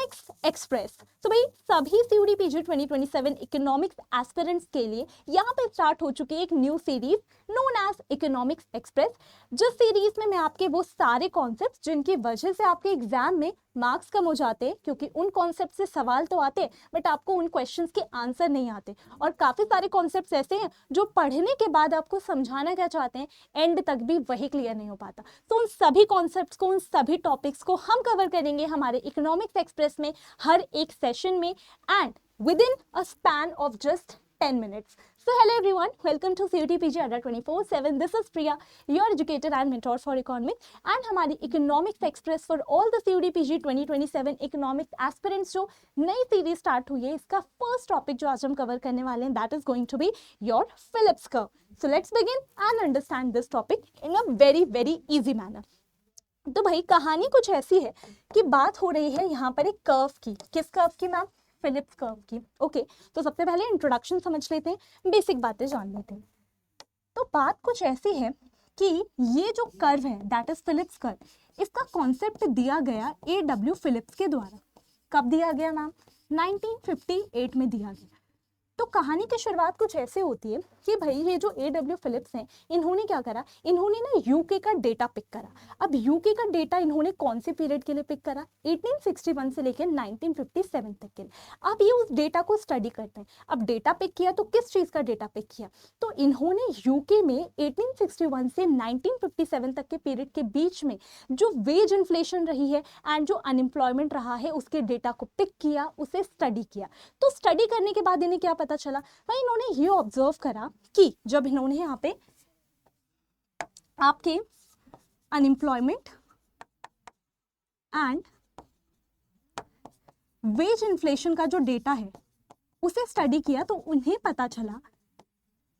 Economics express. तो भाई सभी सीयूडी पीजी 2027 इकोनॉमिक्स एस्पिरेंट्स के लिए यहाँ पे स्टार्ट हो चुकी है एक new series known as economics express, जिस सीरीज में मैं आपके वो सारे कॉन्सेप्ट्स जिनकी वजह से आपके एग्जाम में मार्क्स कम हो जाते हैं, क्योंकि उन कॉन्सेप्ट से सवाल तो आते हैं बट आपको उन क्वेश्चंस के आंसर नहीं आते, और काफी सारे कॉन्सेप्ट्स ऐसे हैं जो पढ़ने के बाद आपको समझाना क्या चाहते हैं एंड तक भी वही क्लियर नहीं हो पाता। तो उन सभी कॉन्सेप्ट्स को, उन सभी टॉपिक्स को हम कवर करेंगे हमारे इकोनॉमिक्स एक्सप्रेस में हर एक सेशन में, and with in a span of just 10 minutes. So hello everyone, welcome to CUET PG Adda 24/7. This is Priya, your educator and mentor for economics, and हमारी economics express for all the CUET PG 2027 economics aspirants जो नई series start हुई है, इसका first topic जो आज हम cover करने वाले हैं that is going to be your Phillips curve. So let's begin and understand this topic in a very easy manner. तो भाई कहानी कुछ ऐसी है कि बात हो रही है यहाँ पर एक कर्व की। किस कर्व की मैम? फिलिप्स कर्व की। ओके, तो सबसे पहले इंट्रोडक्शन समझ लेते हैं, बेसिक बातें जान लेते हैं। तो बात कुछ ऐसी है कि ये जो कर्व है दैट इज फिलिप्स कर्व, इसका कॉन्सेप्ट दिया गया A.W. फिलिप्स के द्वारा। कब दिया गया मैम? 1958 में दिया गया। तो कहानी की शुरुआत कुछ ऐसे होती है कि भाई ये जो A.W. फिलिप्स हैं, इन्होंने क्या करा, इन्होंने ना यूके का डेटा पिक करा। अब यूके का डेटा इन्होंने कौन से पीरियड के लिए पिक करा? 1861 से लेकर 1957 तक के लिए। अब ये उस डेटा को स्टडी करते हैं। अब डेटा पिक किया तो किस चीज़ का डेटा पिक किया? तो इन्होंने यूके में 1861 से 1957 तक के पीरियड के बीच में जो वेज इन्फ्लेशन रही है एंड जो अनएम्प्लॉयमेंट रहा है उसके डेटा को पिक किया, उसे स्टडी किया। तो स्टडी करने के बाद इन्हें क्या पता चला? भाई इन्होंने ये ऑब्जर्व करा कि जब इन्होंने यहाँ पे आपके अनएम्प्लॉयमेंट एंड वेज इन्फ्लेशन का जो डेटा है उसे स्टडी किया, तो उन्हें पता चला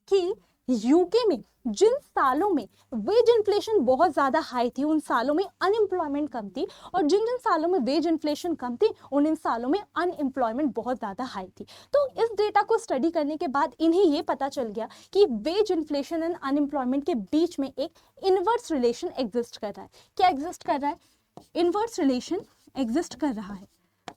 कि यूके में जिन सालों में वेज इन्फ्लेशन बहुत ज़्यादा हाई थी उन सालों में अनएम्प्लॉयमेंट कम थी, और जिन जिन सालों में वेज इन्फ्लेशन कम थी उन इन सालों में अनएम्प्लॉयमेंट बहुत ज़्यादा हाई थी। तो इस डेटा को स्टडी करने के बाद इन्हें ये पता चल गया कि वेज इन्फ्लेशन एंड अनएम्प्लॉयमेंट के बीच में एक इनवर्स रिलेशन एग्जिस्ट कर रहा है। क्या एग्जिस्ट कर रहा है? इनवर्स रिलेशन एग्जिस्ट कर रहा है।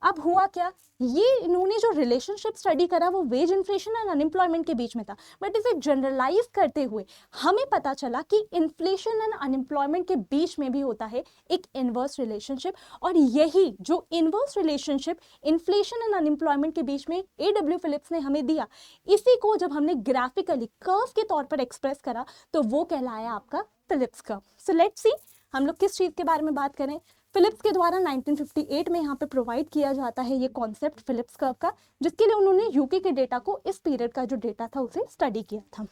अब हुआ क्या, ये इन्होंने जो रिलेशनशिप स्टडी करा वो वेज इन्फ्लेशन एंड अनएम्प्लॉयमेंट के बीच में था, बट इसे जनरलाइज करते हुए हमें पता चला कि इन्फ्लेशन एंड अनएम्प्लॉयमेंट के बीच में भी होता है एक इनवर्स रिलेशनशिप। और यही जो inverse relationship inflation and unemployment के बीच में A.W. फिलिप्स ने हमें दिया, इसी को जब हमने ग्राफिकली कर्व के तौर पर एक्सप्रेस करा तो वो कहलाया आपका Phillips curve. So let's see हम लोग किस चीज़ के बारे में बात करें। फिलिप्स के द्वारा 1958 में यहाँ पे प्रोवाइड किया जाता है ये कॉन्सेप्ट फिलिप्स कर्व का, जिसके लिए उन्होंने यूके के डेटा को, इस पीरियड का जो डेटा था उसे स्टडी किया था।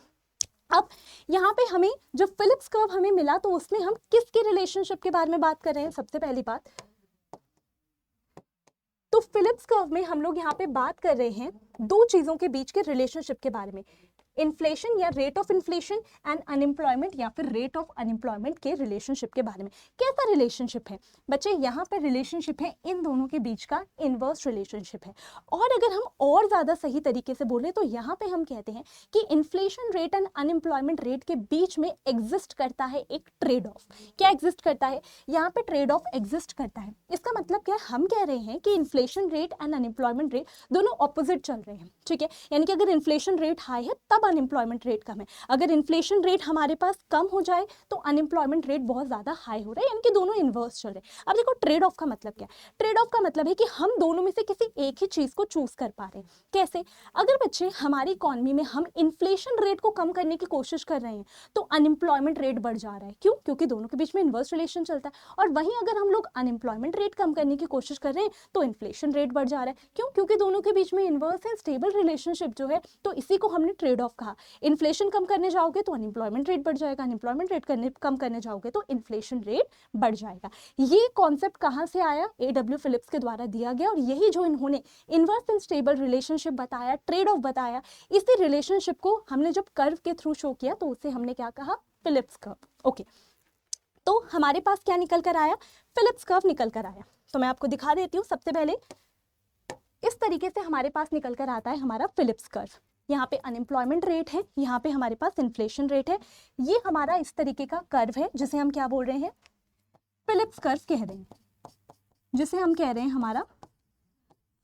अब यहाँ पे हमें जो फिलिप्स कर्व हमें मिला तो उसमें हम किसके रिलेशनशिप के बारे में बात कर रहे हैं? सबसे पहली बात तो फिलिप्स कर्व में हम लोग यहाँ पे बात कर रहे हैं दो चीजों के बीच के रिलेशनशिप के बारे में, इन्फ्लेशन या rate of inflation and unemployment या फिर रेट ऑफ अनएम्प्लॉयमेंट के रिलेशनशिप के बारे में। कैसा रिलेशनशिप है बच्चे? यहाँ पर रिलेशनशिप है इन दोनों के बीच का इनवर्स रिलेशनशिप है। और अगर हम और ज़्यादा सही तरीके से बोले तो यहाँ पे हम कहते हैं कि inflation rate and unemployment rate के बीच में एग्जिस्ट करता है एक ट्रेड ऑफ। क्या एग्जिस्ट करता है? यहाँ पे ट्रेड ऑफ एग्जिस्ट करता है। इसका मतलब क्या? हम कह रहे हैं कि inflation rate and unemployment rate दोनों ऑपोजिट चल रहे हैं, ठीक है? यानी कि अगर इन्फ्लेशन रेट हाई है तब अनएम्प्लॉयमेंट रेट कम है, अगर इन्फ्लेशन रेट हमारे पास कम हो जाए तो अनएम्प्लॉयमेंट रेट बहुत ज्यादा हाई हो रहा है, यानी कि दोनों इनवर्स चल रहे हैं। अब देखो ट्रेड ऑफ का मतलब क्या है? ट्रेड ऑफ का मतलब है कि हम दोनों में से किसी एक ही चीज को चूज कर पा रहे हैं। कैसे? अगर बच्चे हमारी इकोनॉमी में हम इन्फ्लेशन रेट को कम करने की कोशिश कर रहे हैं तो अनएम्प्लॉयमेंट रेट बढ़ जा रहा है। क्यों? क्योंकि दोनों के बीच में इनवर्स रिलेशन चलता है। और वहीं अगर हम लोग अनएम्प्लॉयमेंट रेट कम करने की कोशिश कर रहे हैं तो इन्फ्लेशन रेट बढ़ जा रहा है। क्यों? क्योंकि दोनों के बीच में इनवर्स एंड स्टेबल रिलेशनशिप जो है, तो इसी को हमने ट्रेड ऑफ कहा। इन्फ्लेशन कम करने जाओगे तो अनएम्प्लॉयमेंट रेट बढ़ जाएगा, अनएम्प्लॉयमेंट रेट कम करने जाओगे तो इन्फ्लेशन रेट बढ़ जाएगा। ये कॉन्सेप्ट कहाँ से आया? A.W. फिलिप्स के द्वारा दिया गया, और यही जो इन्होंने इनवर्स एंड स्टेबल रिलेशनशिप बताया, ट्रेड ऑफ बताया, इसी रिलेशनशिप को हमने जब कर्व के थ्रू शो किया तो उसे हमने क्या कहा? Philips curve. ओके, तो हमारे पास क्या निकल कर आया? फिलिप्स कर्व निकल कर आया। तो मैं आपको दिखा देती हूँ। सबसे पहले इस तरीके से हमारे पास निकल कर आता है हमारा फिलिप्स कर्व। यहाँ पे अनएम्प्लॉयमेंट रेट है, यहाँ पे हमारे पास इन्फ्लेशन रेट है। ये हमारा इस तरीके का कर्व है जिसे हम क्या बोल रहे हैं? फिलिप्स कर्व कह रहे हैं, जिसे हम कह रहे हैं हमारा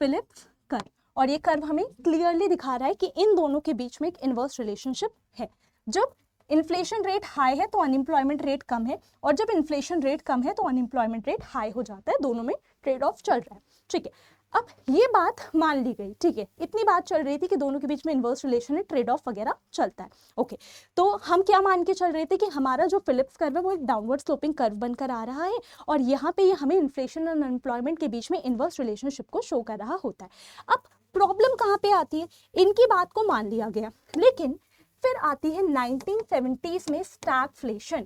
फिलिप्स कर्व, और ये कर्व हमें क्लियरली दिखा रहा है कि इन दोनों के बीच में एक इनवर्स रिलेशनशिप है। जब इन्फ्लेशन रेट हाई है तो अनएम्प्लॉयमेंट रेट कम है, और जब इन्फ्लेशन रेट कम है तो अनएम्प्लॉयमेंट रेट हाई हो जाता है, दोनों में ट्रेड ऑफ चल रहा है। ठीक है, अब ये बात मान ली गई, ठीक है, इतनी बात चल रही थी कि दोनों के बीच में इनवर्स रिलेशन है, ट्रेड ऑफ वगैरह चलता है। ओके, तो हम क्या मान के चल रहे थे कि हमारा जो फिलिप्स कर्व है वो एक डाउनवर्ड स्लोपिंग कर्व बनकर आ रहा है, और यहाँ पे ये हमें इन्फ्लेशन और अनएम्प्लॉयमेंट के बीच में इनवर्स रिलेशनशिप को शो कर रहा होता है। अब प्रॉब्लम कहाँ पे आती है, इनकी बात को मान लिया गया, लेकिन फिर आती है 1970s में स्टैगफ्लेशन।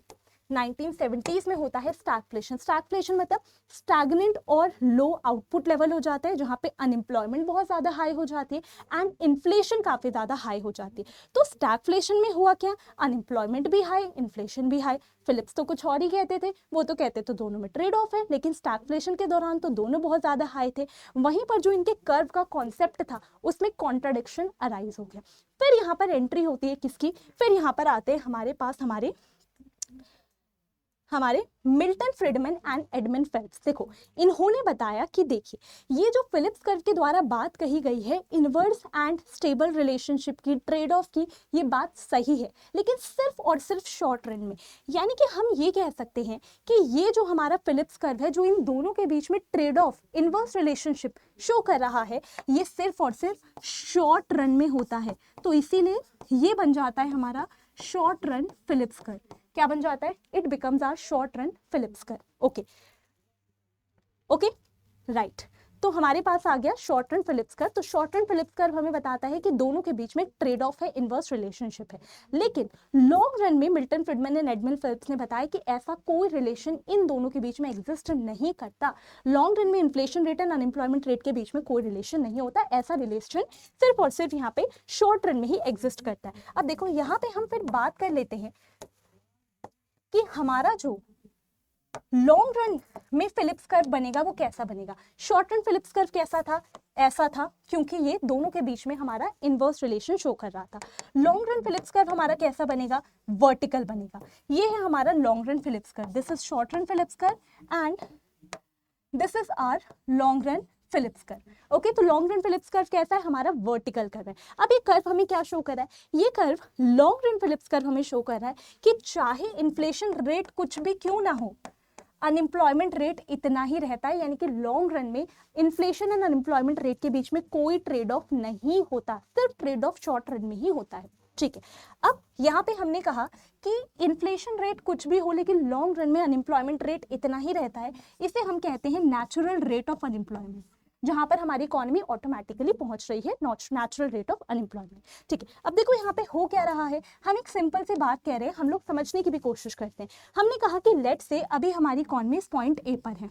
1970s में होता है स्टैगफ्लेशन। स्टैगफ्लेशन मतलब स्टैग्नेंट और लो आउटपुट लेवल हो जाता है, जहाँ पे अनएम्प्लॉयमेंट बहुत ज़्यादा हाई हो जाती है एंड इन्फ्लेशन काफ़ी ज़्यादा हाई हो जाती है। तो स्टैगफ्लेशन में हुआ क्या, अनएम्प्लॉयमेंट भी हाई, इन्फ्लेशन भी हाई। फिलिप्स तो कुछ और ही कहते थे, वो तो कहते तो दोनों में ट्रेड ऑफ है, लेकिन स्टैगफ्लेशन के दौरान तो दोनों बहुत ज़्यादा हाई थे। वहीं पर जो इनके कर्व का कॉन्सेप्ट था उसमें कॉन्ट्राडिक्शन अराइज हो गया। फिर यहाँ पर एंट्री होती है किसकी, फिर यहाँ पर आते हैं हमारे पास हमारे Milton Friedman and Edmund Phelps. देखो, इन्होंने बताया कि देखिए ये जो फिलिप्स कर्व के द्वारा बात कही गई है इनवर्स एंड स्टेबल रिलेशनशिप की, ट्रेड ऑफ की, ये बात सही है, लेकिन सिर्फ और सिर्फ शॉर्ट रन में। यानी कि हम ये कह सकते हैं कि ये जो हमारा फिलिप्स कर्व है जो इन दोनों के बीच में trade of inverse relationship show कर रहा है, ये सिर्फ और सिर्फ शॉर्ट रन में होता है। तो इसीलिए ये बन जाता है हमारा शॉर्ट रन फिलिप्स कर्व। क्या बन जाता है, it becomes our short run Phillips curve. Okay okay right, तो हमारे पास आ गया शॉर्ट रन फिलिप्स कर्व। तो शॉर्ट रन फिलिप्स कर्व हमें बताता है कि दोनों के बीच में ट्रेड ऑफ है, इनवर्स रिलेशनशिप है। लेकिन लॉन्ग रन में Milton Friedman and Edmund Phelps ने बताया कि ऐसा कोई रिलेशन इन दोनों के बीच में एग्जिस्ट नहीं करता। लॉन्ग रन में inflation rate and unemployment rate के बीच में कोई रिलेशन नहीं होता, ऐसा रिलेशन सिर्फ और सिर्फ यहाँ पे शॉर्ट रन में ही एग्जिस्ट करता है। अब देखो यहाँ पे हम फिर बात कर लेते हैं कि हमारा जो लॉन्ग रन में फिलिप्स कर्व बनेगा वो कैसा बनेगा। शॉर्ट रन फिलिप्स कर्व कैसा था, ऐसा था, क्योंकि ये दोनों के बीच में हमारा इनवर्स रिलेशन शो कर रहा था। लॉन्ग रन फिलिप्स कर्व हमारा कैसा बनेगा, वर्टिकल बनेगा। ये है हमारा long run Phillips curve, this is short run Phillips curve and this is our long run Phillips curve. Okay, तो लॉन्ग रन फिलिप्स कर्व कैसा है, हमारा वर्टिकल कर्व है। अब ये कर्व हमें क्या शो कर रहा है, ये curve long run Phillips curve हमें शो कर रहा है कि चाहे इन्फ्लेशन रेट कुछ भी क्यों ना हो, अनएम्प्लॉयमेंट रेट इतना ही रहता है। यानी कि लॉन्ग रन में इन्फ्लेशन एंड अनएम्प्लॉयमेंट रेट के बीच में कोई ट्रेड ऑफ नहीं होता, सिर्फ ट्रेड ऑफ शॉर्ट रन में ही होता है। ठीक है, अब यहाँ पे हमने कहा कि इन्फ्लेशन रेट कुछ भी हो लेकिन लॉन्ग रन में अनएम्प्लॉयमेंट रेट इतना ही रहता है, इसे हम कहते हैं नेचुरल रेट ऑफ अनएम्प्लॉयमेंट, जहां पर हमारी इकोनॉमी ऑटोमेटिकली पहुंच रही है नेचुरल रेट ऑफ अनएम्प्लॉयमेंट। ठीक है, अब देखो यहाँ पे हो क्या रहा है, हम एक सिंपल सी बात कह रहे हैं, हम लोग समझने की भी कोशिश करते हैं। हमने कहा कि लेट से अभी हमारी इकोनॉमी इस पॉइंट ए पर है।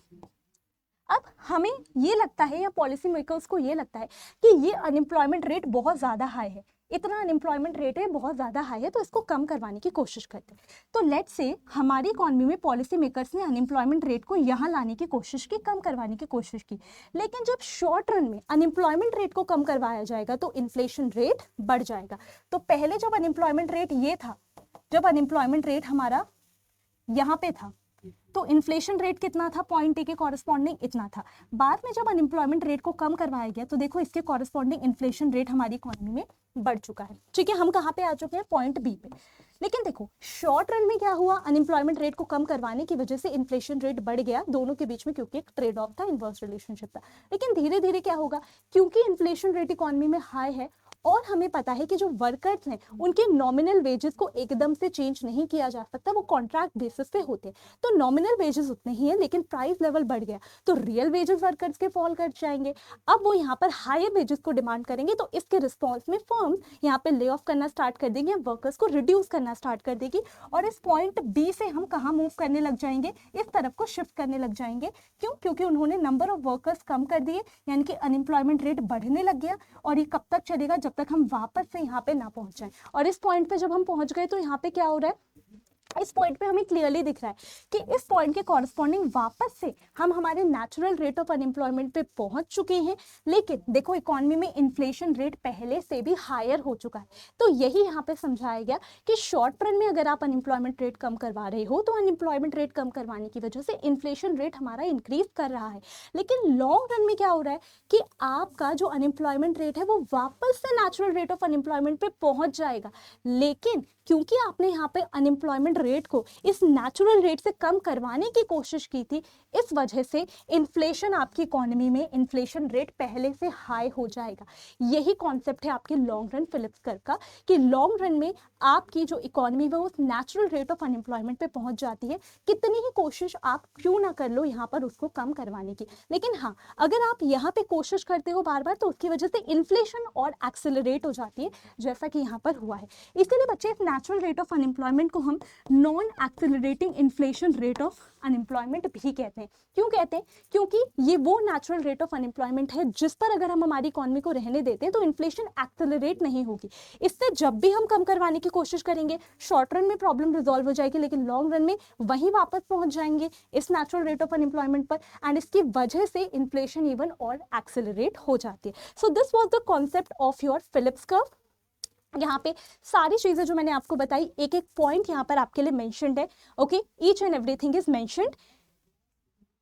अब हमें ये लगता है या पॉलिसी मेकर्स को ये लगता है कि ये अनएम्प्लॉयमेंट रेट बहुत ज़्यादा हाई है, इतना अनएम्प्लॉयमेंट रेट है, बहुत ज़्यादा हाई है, तो इसको कम करवाने की कोशिश करते हैं। तो लेट्स से हमारी इकॉनमी में पॉलिसी मेकर्स ने अनएम्प्लॉयमेंट रेट को यहाँ लाने की कोशिश की, कम करवाने की कोशिश की। लेकिन जब शॉर्ट रन में अनएम्प्लॉयमेंट रेट को कम करवाया जाएगा तो इन्फ्लेशन रेट बढ़ जाएगा। तो पहले जब अनएम्प्लॉयमेंट रेट ये था, जब अनएम्प्लॉयमेंट रेट हमारा यहाँ पे था, तो इन्फ्लेशन रेट कितना था, पॉइंट ए के कॉरेस्पॉन्डिंग इतना था। बाद में जब अनएम्प्लॉयमेंट रेट को कम करवाया गया तो देखो इसके कॉरेस्पॉन्डिंग इन्फ्लेशन रेट हमारी इकोनॉमी में बढ़ चुका है। ठीक है, हम कहाँ पे आ चुके हैं, पॉइंट बी पे। लेकिन देखो शॉर्ट रन में क्या हुआ, अनएम्प्लॉयमेंट रेट को कम करवाने की वजह से इन्फ्लेशन रेट बढ़ गया दोनों के बीच में, क्योंकि एक ट्रेड ऑफ था, इनवर्स रिलेशनशिप था। लेकिन धीरे धीरे क्या होगा, क्योंकि इन्फ्लेशन रेट इकोनॉमी में हाई है और हमें पता है कि जो वर्कर्स हैं उनके नॉमिनल वेजेस को एकदम से चेंज नहीं किया जा सकता, वो कॉन्ट्रैक्ट बेसिस पे होते हैं। तो नॉमिनल वेजेस उतने ही है लेकिन प्राइस लेवल बढ़ गया तो रियल वेजेस वर्कर्स के फॉल कर जाएंगे। अब वो यहाँ पर हायर वेजेस को डिमांड करेंगे, तो इसके रिस्पॉन्स में फर्म्स यहाँ पे ले ऑफ करना स्टार्ट कर देंगे, वर्कर्स को रिड्यूस करना स्टार्ट कर देगी। और इस पॉइंट बी से हम कहाँ मूव करने लग जाएंगे, इस तरफ को शिफ्ट करने लग जाएंगे। क्यों, क्योंकि उन्होंने नंबर ऑफ वर्कर्स कम कर दिए, यानी कि अनएम्प्लॉयमेंट रेट बढ़ने लग गया। और ये कब तक चलेगा, जब तक हम वापस से यहाँ पे ना पहुंच जाए। और इस पॉइंट पे जब हम पहुंच गए तो यहाँ पे क्या हो रहा है, इस पॉइंट पे हमें क्लियरली दिख रहा है कि इस पॉइंट के कॉरस्पॉन्डिंग वापस से हम हमारे नेचुरल रेट ऑफ अनएम्प्लॉयमेंट पे पहुंच चुके हैं। लेकिन देखो इकोनॉमी में इन्फ्लेशन रेट पहले से भी हायर हो चुका है। तो यही यहाँ पे समझाया गया कि शॉर्ट रन में अगर आप अनएम्प्लॉयमेंट रेट कम करवा रहे हो तो अनएम्प्लॉयमेंट रेट कम करवाने की वजह से इन्फ्लेशन रेट हमारा इंक्रीज कर रहा है। लेकिन लॉन्ग रन में क्या हो रहा है कि आपका जो अनएम्प्लॉयमेंट रेट है वो वापस से नेचुरल रेट ऑफ अनएम्प्लॉयमेंट पे पहुंच जाएगा। लेकिन क्योंकि आपने यहाँ पे अनएम्प्लॉयमेंट रेट को इस नेचुरल रेट से कम करवाने की कोशिश की थी, इस वजह से इन्फ्लेशन आपकी इकोनॉमी में इन्फ्लेशन रेट पहले से हाई हो जाएगा। यही कॉन्सेप्ट है आपके लॉन्ग रन फिलिप्स कर्व का कि लॉन्ग रन में आपकी जो इकोनॉमी है उस नेचुरल रेट ऑफ अनएम्प्लॉयमेंट पे पहुंच जाती है, कितनी ही कोशिश आप क्यों ना कर लो यहाँ पर उसको कम करवाने की। लेकिन हाँ, अगर आप यहाँ पे कोशिश करते हो बार बार तो उसकी वजह से इन्फ्लेशन और एक्सेलरेट हो जाती है, जैसा कि यहाँ पर हुआ है। इसलिए बच्चे इस नेचुरल रेट ऑफ अनएम्प्लॉयमेंट को हम non accelerating inflation rate of unemployment भी कहते हैं। क्यों कहते हैं? क्योंकि ये वो नेचुरल रेट ऑफ अनएम्प्लॉयमेंट है जिस पर अगर हम हमारी इकोनॉमी को रहने देते हैं तो इन्फ्लेशन एक्सेलरेट नहीं होगी। इससे जब भी हम कम करवाने की कोशिश करेंगे शॉर्ट रन में प्रॉब्लम रिजॉल्व हो जाएगी, लेकिन लॉन्ग रन में वहीं वापस पहुंच जाएंगे इस नेचुरल रेट ऑफ अनएम्प्लॉयमेंट पर, एंड इसकी वजह से इन्फ्लेशन इवन और एक्सेलरेट हो जाती है। So this was the concept of your Phillips curve. यहाँ पे सारी चीजें जो मैंने आपको बताई, एक एक पॉइंट यहाँ पर आपके लिए मेंशन्ड है। Okay, each and everything is mentioned.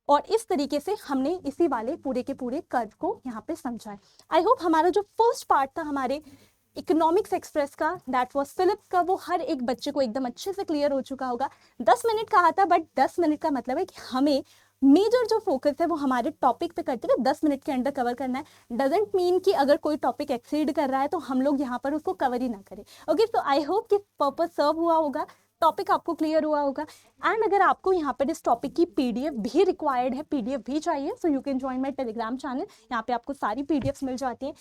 और इस तरीके से हमने इसी वाले पूरे के पूरे कर्व को यहाँ पे समझा है। आई होप हमारा जो फर्स्ट पार्ट था हमारे इकोनॉमिक्स एक्सप्रेस का, दैट वाज फिलिप्स का, वो हर एक बच्चे को एकदम अच्छे से क्लियर हो चुका होगा। 10 मिनट कहा था, बट 10 मिनट का मतलब है कि हमें मेजर जो फोकस है वो हमारे टॉपिक पे करते हुए 10 मिनट के अंदर कवर करना है। डजेंट मीन कि अगर कोई टॉपिक एक्सीड कर रहा है तो हम लोग यहाँ पर उसको कवर ही ना करें। ओके, सो आई होप कि पर्पस सर्व हुआ होगा, टॉपिक आपको क्लियर हुआ होगा। एंड अगर आपको यहाँ पर इस टॉपिक की पीडीएफ भी रिक्वायर्ड है, पीडीएफ भी चाहिए, so you can join my Telegram channel. यहाँ पे आपको सारी पीडीएफ मिल जाती हैं।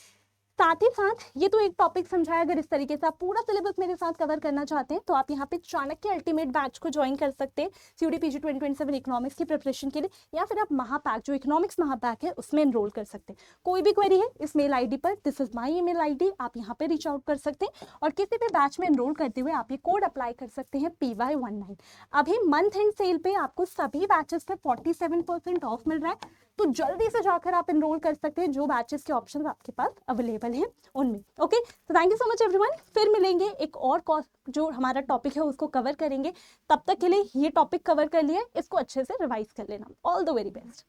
साथ ही साथ ये तो एक टॉपिक समझाया, अगर इस तरीके से आप पूरा सिलेबस मेरे साथ कवर करना चाहते हैं तो आप यहाँ पे चाणक्य अल्टीमेट बैच को ज्वाइन कर सकते हैं सीयूडी पीजी 2027 इकोनॉमिक्स की प्रिपरेशन के लिए, या फिर आप महापैक जो इकोनॉमिक्स महापैक है उसमें एनरोल कर सकते हैं। कोई भी क्वेरी है इस मेल आईडी पर, this is my email ID, आप यहाँ पे रीच आउट कर सकते हैं। और किसी भी बैच में एनरोल करते हुए आप ये कोड अप्लाई कर सकते हैं PY19। अभी मंथ एंड सेल पे आपको सभी बैचेस पे 47% ऑफ मिल रहा है, तो जल्दी से जाकर आप एनरोल कर सकते हैं जो बैचेस के ऑप्शंस आपके पास अवेलेबल हैं उनमें। ओके, तो thank you so much everyone. फिर मिलेंगे, एक और जो हमारा टॉपिक है उसको कवर करेंगे। तब तक के लिए ये टॉपिक कवर कर लिया, इसको अच्छे से रिवाइज कर लेना। All the very best.